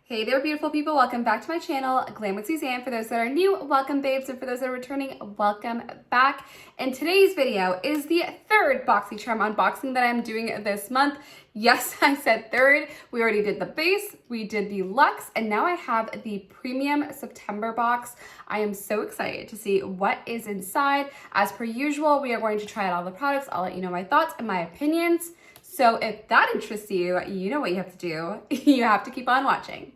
Hey there, beautiful people. Welcome back to my channel, Glam with Suzanne. For those that are new, welcome babes. And for those that are returning, welcome back. And today's video is the third Boxycharm unboxing that I'm doing this month. Yes, I said third. We already did the base, we did the luxe, and now I have the premium September box. I am so excited to see what is inside. As per usual, we are going to try out all the products. I'll let you know my thoughts and my opinions. So if that interests you, you know what you have to do. You have to keep on watching.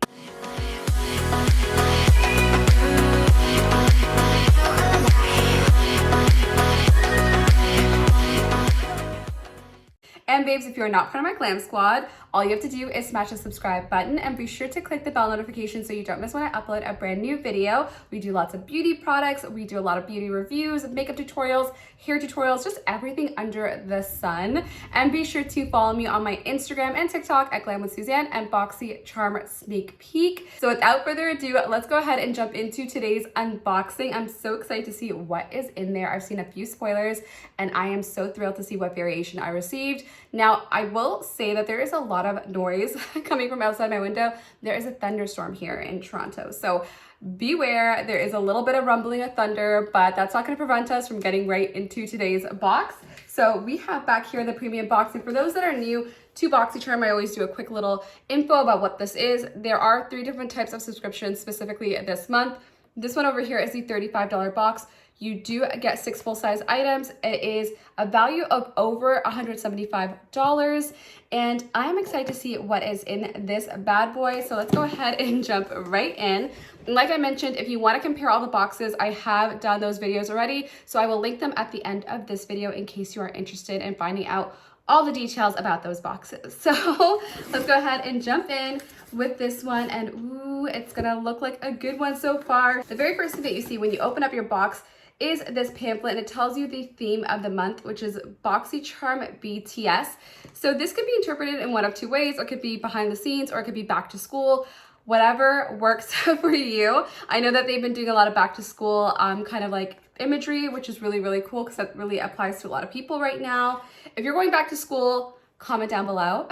And babes, if you're not part of my glam squad, all you have to do is smash the subscribe button and be sure to click the bell notification so you don't miss when I upload a brand new video. We do lots of beauty products, we do a lot of beauty reviews, makeup tutorials, hair tutorials, just everything under the sun. And be sure to follow me on my Instagram and TikTok at Glam with Suzanne and Boxycharm Sneak Peek. So without further ado, let's go ahead and jump into today's unboxing. I'm so excited to see what is in there. I've seen a few spoilers and I am so thrilled to see what variation I received. Now, I will say that there is a lot of noise coming from outside my window. There is a thunderstorm here in Toronto, so beware. There is a little bit of rumbling of thunder, but that's not going to prevent us from getting right into today's box. So we have back here the premium box, and for those that are new to Boxycharm, I always do a quick little info about what this is. There are 3 different types of subscriptions specifically this month. This one over here is the $35 box. You do get 6 full-size items. It is a value of over $175, and I'm excited to see what is in this bad boy. So let's go ahead and jump right in. And like I mentioned, if you want to compare all the boxes, I have done those videos already, so I will link them at the end of this video in case you are interested in finding out all the details about those boxes. So let's go ahead and jump in with this one, and ooh, it's gonna look like a good one so far. The very first thing that you see when you open up your box is this pamphlet, and it tells you the theme of the month, which is Boxycharm BTS. So this could be interpreted in one of 2 ways. It could be behind the scenes, or it could be back to school. Whatever works for you. I know that they've been doing a lot of back to school kind of like imagery, which is really, really cool because that really applies to a lot of people right now. If you're going back to school, comment down below.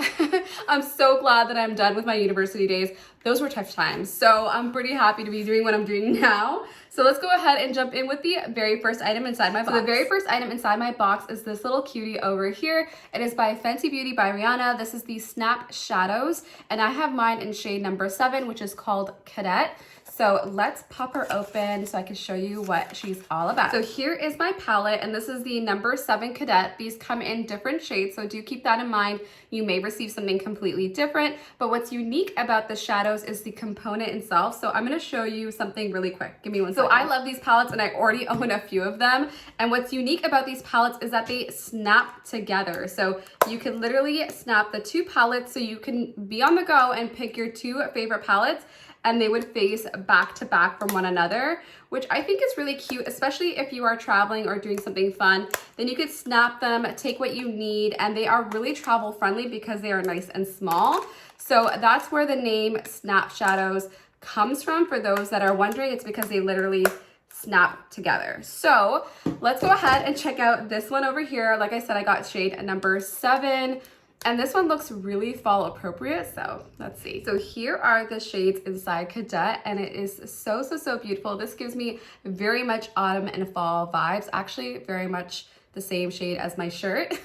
I'm so glad that I'm done with my university days. Those were tough times. So I'm pretty happy to be doing what I'm doing now. So let's go ahead and jump in with the very first item inside my box. So the very first item inside my box is this little cutie over here. It is by Fenty Beauty by Rihanna. This is the Snap Shadows, and I have mine in shade number 7, which is called Cadet. So let's pop her open so I can show you what she's all about. So here is my palette, and this is the number 7 Cadet. These come in different shades, so do keep that in mind. You may receive something completely different, but what's unique about the shadows is the component itself. So I'm gonna show you something really quick. Give me one second. So I love these palettes, and I already own a few of them. And what's unique about these palettes is that they snap together. So you can literally snap the 2 palettes so you can be on the go and pick your 2 favorite palettes, and they would face back to back from one another, which I think is really cute, especially if you are traveling or doing something fun. Then you could snap them, take what you need, and they are really travel friendly because they are nice and small. So that's where the name Snap Shadows comes from. For those that are wondering, it's because they literally snap together. So let's go ahead and check out this one over here. Like I said, I got shade number 7. And this one looks really fall appropriate, so let's see. So here are the shades inside Cadet, and it is so, so, so beautiful. This gives me very much autumn and fall vibes, actually very much the same shade as my shirt.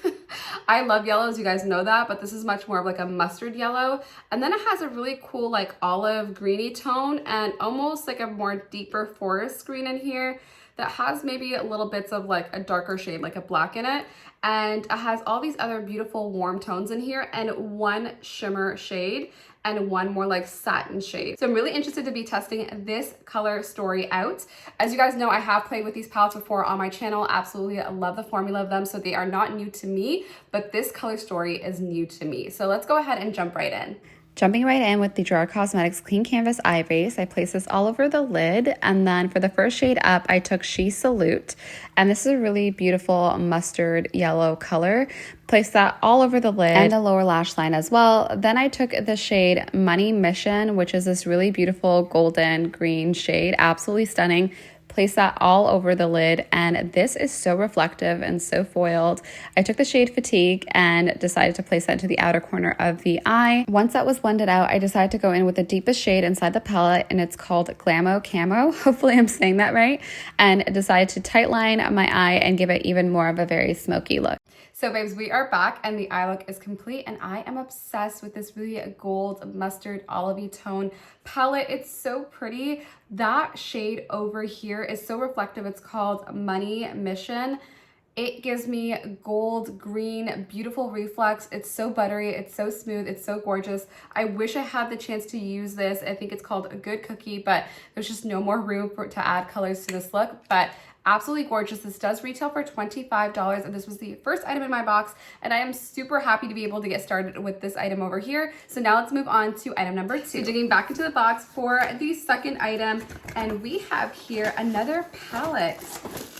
I love yellows, you guys know that, but this is much more of like a mustard yellow. And then it has a really cool like olive greeny tone and almost like a more deeper forest green in here that has maybe little bits of like a darker shade, like a black in it. And it has all these other beautiful warm tones in here and 1 shimmer shade and 1 more like satin shade. So I'm really interested to be testing this color story out. As you guys know, I have played with these palettes before on my channel. Absolutely, I love the formula of them. So they are not new to me, but this color story is new to me. So let's go ahead and jump right in. Jumping right in with the Draw Cosmetics Clean Canvas Eye Base, I place this all over the lid, and then for the first shade up, I took She Salute, and this is a really beautiful mustard yellow color. Place that all over the lid and the lower lash line as well. Then I took the shade Money Mission, which is this really beautiful golden green shade, absolutely stunning. place that all over the lid, and this is so reflective and so foiled. I took the shade Fatigue and decided to place that into the outer corner of the eye. Once that was blended out, I decided to go in with the deepest shade inside the palette, and it's called Glamo Camo. Hopefully I'm saying that right. And decided to tightline my eye and give it even more of a very smoky look. So babes, we are back and the eye look is complete, and I am obsessed with this really gold mustard olivey tone palette. It's so pretty. That shade over here is so reflective. It's called Money Mission. It gives me gold, green, beautiful reflex. It's so buttery, it's so smooth, it's so gorgeous. I wish I had the chance to use this. I think it's called a Good Cookie, but there's just no more room to add colors to this look. But absolutely gorgeous. This does retail for $25, and this was the first item in my box, and I am super happy to be able to get started with this item over here. So now let's move on to item number 2. So digging back into the box for the second item, and we have here another palette.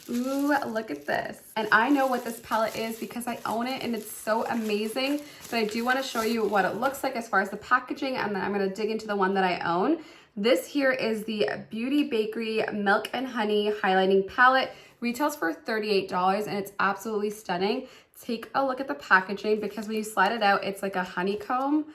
Ooh, look at this. And I know what this palette is because I own it and it's so amazing, but I do want to show you what it looks like as far as the packaging, and then I'm going to dig into the one that I own. This here is the Beauty Bakery Milk and Honey Highlighting Palette. Retails for $38 and it's absolutely stunning. Take a look at the packaging because when you slide it out, it's like a honeycomb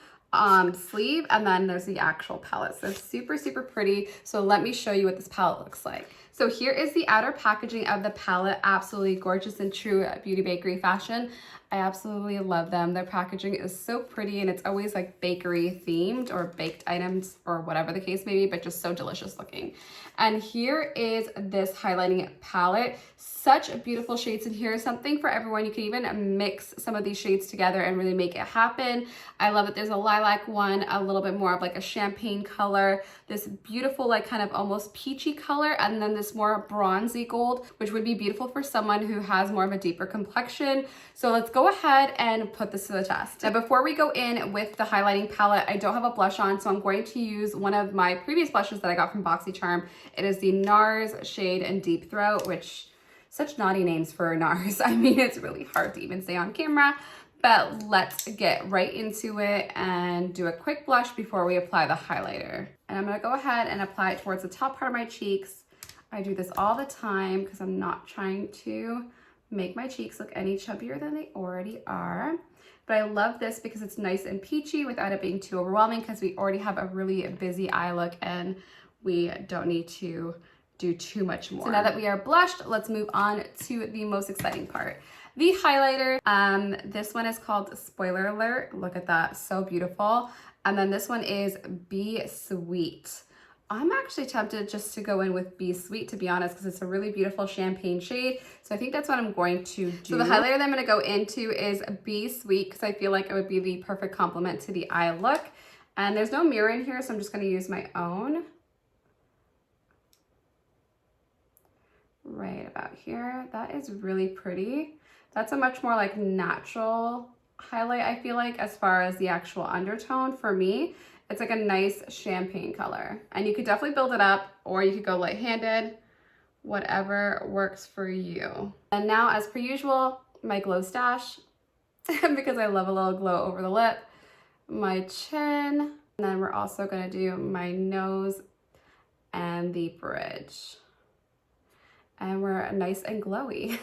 sleeve, and then there's the actual palette. So it's super, super pretty. So let me show you what this palette looks like. So here is the outer packaging of the palette. Absolutely gorgeous in true Beauty Bakery fashion. I absolutely love them. Their packaging is so pretty, and it's always like bakery themed or baked items or whatever the case may be, but just so delicious looking. And here is this highlighting palette. Such beautiful shades in here. Something for everyone. You can even mix some of these shades together and really make it happen. I love that there's a lilac one, a little bit more of like a champagne color, this beautiful like kind of almost peachy color, and then this more bronzy gold, which would be beautiful for someone who has more of a deeper complexion. So let's go ahead and put this to the test. Now before we go in with the highlighting palette, I don't have a blush on, so I'm going to use one of my previous blushes that I got from Boxycharm. It is the NARS shade in Deep Throat, which such naughty names for NARS. I mean, it's really hard to even say on camera, but let's get right into it and do a quick blush before we apply the highlighter. And I'm gonna go ahead and apply it towards the top part of my cheeks. I do this all the time because I'm not trying to make my cheeks look any chubbier than they already are. But I love this because it's nice and peachy without it being too overwhelming, because we already have a really busy eye look and we don't need to do too much more. So now that we are blushed, let's move on to the most exciting part, the highlighter. This one is called Spoiler Alert. Look at that, so beautiful. And then this one is Be Sweet. I'm actually tempted just to go in with Be Sweet, to be honest, because it's a really beautiful champagne shade. So I think that's what I'm going to do. So the highlighter that I'm going to go into is Be Sweet, because I feel like it would be the perfect complement to the eye look. And there's no mirror in here, so I'm just going to use my own. Right about here. That is really pretty. That's a much more like natural highlight, I feel like, as far as the actual undertone. For me, it's like a nice champagne color, and you could definitely build it up, or you could go light-handed, whatever works for you. And now, as per usual, my glow stash because I love a little glow over the lip, my chin, and then we're also going to do my nose and the bridge. And we're nice and glowy.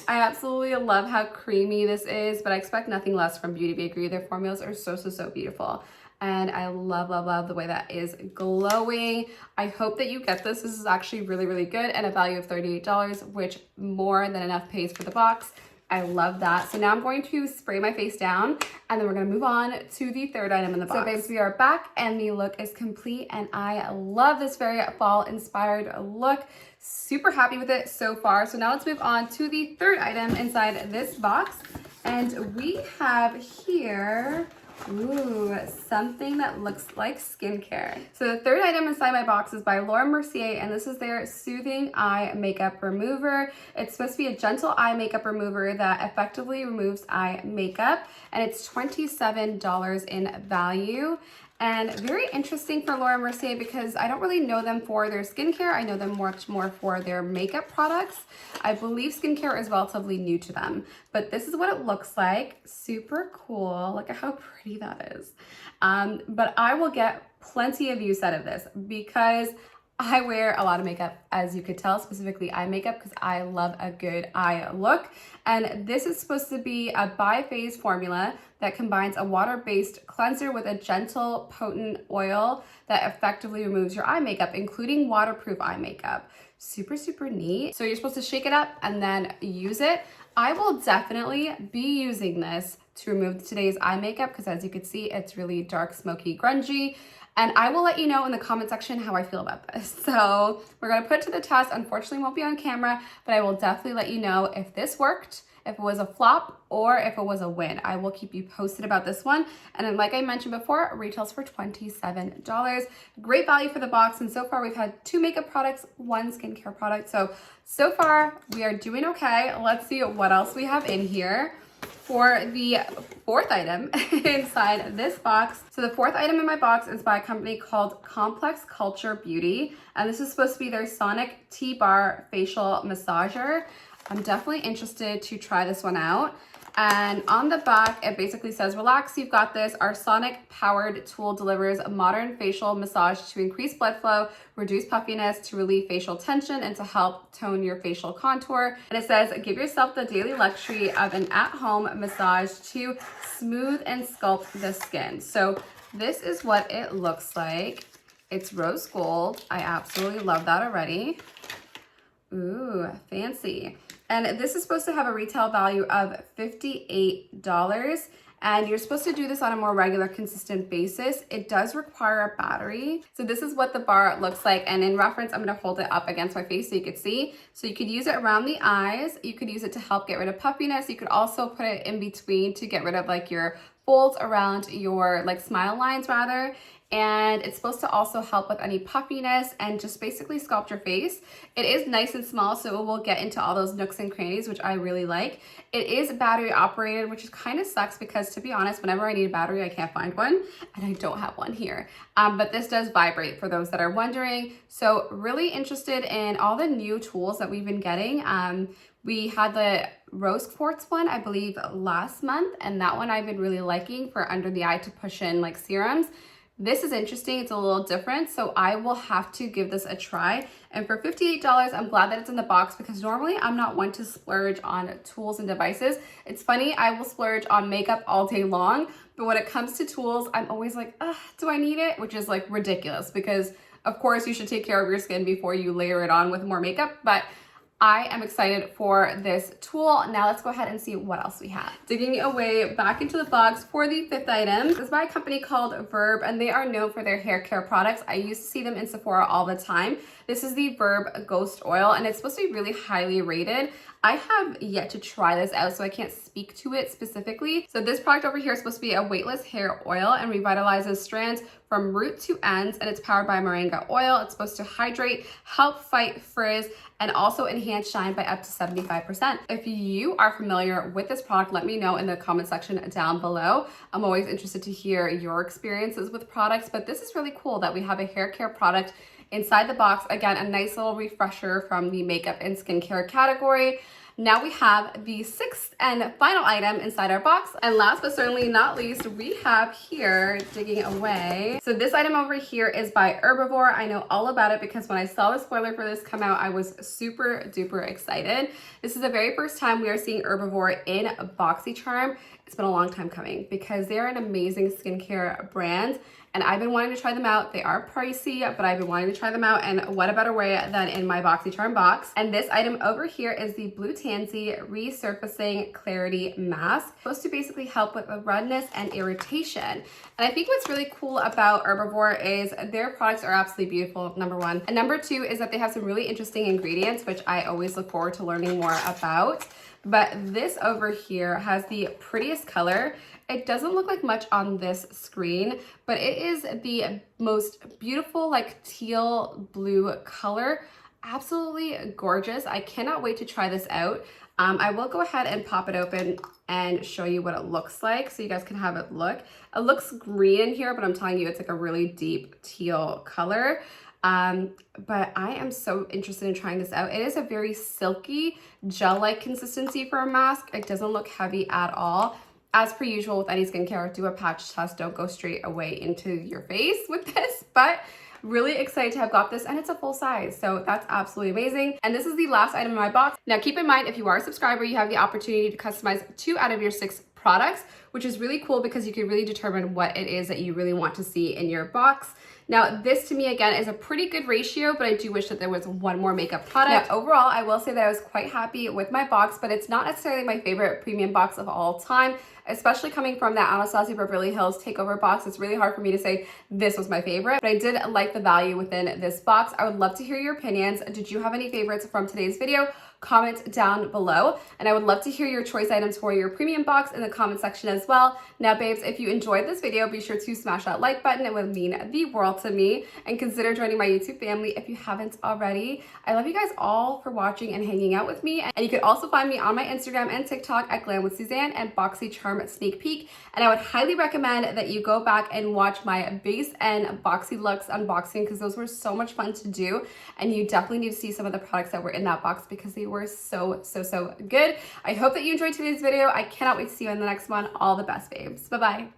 I absolutely love how creamy this is, but I expect nothing less from Beauty Bakery. Their formulas are so, so, so beautiful. And I love, love, love the way that is glowing. I hope that you get this. This is actually really, really good, and a value of $38, which more than enough pays for the box. I love that. So now I'm going to spray my face down, and then we're gonna move on to the third item in the box. So babes, we are back and the look is complete, and I love this very fall inspired look. Super happy with it so far. So now let's move on to the third item inside this box. And we have here, ooh, something that looks like skincare. So the third item inside my box is by Mercier, and this is their Soothing Eye Makeup Remover. It's supposed to be a gentle eye makeup remover that effectively removes eye makeup, and it's $27 in value. And very interesting for Mercier because I don't really know them for their skincare. I know them much more for their makeup products. I believe skincare is relatively new to them, but this is what it looks like. Super cool. Look at how pretty that is. But I will get plenty of use out of this because I wear a lot of makeup, as you could tell, specifically eye makeup, because I love a good eye look. And this is supposed to be a bi-phase formula that combines a water-based cleanser with a gentle, potent oil that effectively removes your eye makeup, including waterproof eye makeup. Super, super neat. So you're supposed to shake it up and then use it. I will definitely be using this to remove today's eye makeup because, as you can see, it's really dark, smoky, grungy. And I will let you know in the comment section how I feel about this. So we're gonna put it to the test. Unfortunately, won't be on camera, but I will definitely let you know if this worked, if it was a flop, or if it was a win. I will keep you posted about this one. And then, like I mentioned before, it retails for $27. Great value for the box. And so far we've had 2 makeup products, 1 skincare product. So far we are doing okay. Let's see what else we have in here. For the 4th item inside this box. So the 4th item in my box is by a company called Complex Culture Beauty. And this is supposed to be their Sonic T-Bar Facial Massager. I'm definitely interested to try this one out. And on the back, it basically says, relax, you've got this. Our sonic powered tool delivers a modern facial massage to increase blood flow, reduce puffiness, to relieve facial tension, and to help tone your facial contour. And it says, give yourself the daily luxury of an at-home massage to smooth and sculpt the skin. So this is what it looks like. It's rose gold. I absolutely love that already. Ooh, fancy. And this is supposed to have a retail value of $58. And you're supposed to do this on a more regular, consistent basis. It does require a battery. So this is what the bar looks like. And in reference, I'm gonna hold it up against my face so you could see. So you could use it around the eyes. You could use it to help get rid of puffiness. You could also put it in between to get rid of like your folds around your like smile lines rather. And it's supposed to also help with any puffiness and just basically sculpt your face. It is nice and small, so it will get into all those nooks and crannies, which I really like. It is battery operated, which kind of sucks because, to be honest, whenever I need a battery, I can't find one, and I don't have one here. But this does vibrate for those that are wondering. So really interested in all the new tools that we've been getting. We had the rose quartz one, I believe, last month, and that one I've been really liking for under the eye to push in like serums. This is interesting, it's a little different, so I will have to give this a try. And for $58, I'm glad that it's in the box because normally I'm not one to splurge on tools and devices. It's funny, I will splurge on makeup all day long, but when it comes to tools, I'm always like, do I need it? Which is like ridiculous because of course you should take care of your skin before you layer it on with more makeup, but I am excited for this tool. Now let's go ahead and see what else we have. Digging away back into the box for the 5th item. This is by a company called Verb, and they are known for their hair care products. I used to see them in Sephora all the time. This is the Verb Ghost Oil, and it's supposed to be really highly rated. I have yet to try this out, so I can't speak to it specifically. So this product over here is supposed to be a weightless hair oil and revitalizes strands from root to ends, and it's powered by moringa oil. It's supposed to hydrate, help fight frizz, and also enhance shine by up to 75%. If you are familiar with this product, let me know in the comment section down below. I'm always interested to hear your experiences with products, but this is really cool that we have a hair care product inside the box. Again, a nice little refresher from the makeup and skincare category. Now we have the 6th and final item inside our box. And last but certainly not least, we have here, digging away. So this item over here is by Herbivore. I know all about it because when I saw the spoiler for this come out, I was super duper excited. This is the very first time we are seeing Herbivore in Boxycharm. It's been a long time coming because they're an amazing skincare brand. And I've been wanting to try them out. They are pricey, but I've been wanting to try them out. And what a better way than in my Boxycharm box. And this item over here is the Blue Tansy Resurfacing Clarity Mask. It's supposed to basically help with redness and irritation. And I think what's really cool about Herbivore is their products are absolutely beautiful, number 1. And number 2 is that they have some really interesting ingredients, which I always look forward to learning more about. But this over here has the prettiest color. It doesn't look like much on this screen, but it is the most beautiful like teal blue color. Absolutely gorgeous. I cannot wait to try this out. I will go ahead and pop it open and show you what it looks like so you guys can have it look. It looks green in here, but I'm telling you it's like a really deep teal color. But I am so interested in trying this out. It is a very silky gel-like consistency for a mask. It doesn't look heavy at all. As per usual with any skincare, do a patch test. Don't go straight away into your face with this, but really excited to have got this, and it's a full size, so that's absolutely amazing. And this is the last item in my box. Now keep in mind, if you are a subscriber, you have the opportunity to customize 2 out of your 6 products, which is really cool because you can really determine what it is that you really want to see in your box. Now, this to me, again, is a pretty good ratio, but I do wish that there was one more makeup product. Now, overall, I will say that I was quite happy with my box, but it's not necessarily my favorite premium box of all time, especially coming from that Anastasia Beverly Hills takeover box. It's really hard for me to say this was my favorite, but I did like the value within this box. I would love to hear your opinions. Did you have any favorites from today's video? Comment down below, and I would love to hear your choice items for your premium box in the comment section as well. Now, babes, if you enjoyed this video, be sure to smash that like button. It would mean the world to me, and consider joining my YouTube family if you haven't already. I love you guys all for watching and hanging out with me, and you can also find me on my Instagram and TikTok at Glam with Suzanne and Boxycharm Sneak Peek. And I would highly recommend that you go back and watch my base and Boxy Lux unboxing, because those were so much fun to do, and you definitely need to see some of the products that were in that box because they were so good. I hope that you enjoyed today's video. I cannot wait to see you in the next one. All the best, babes. Bye-bye.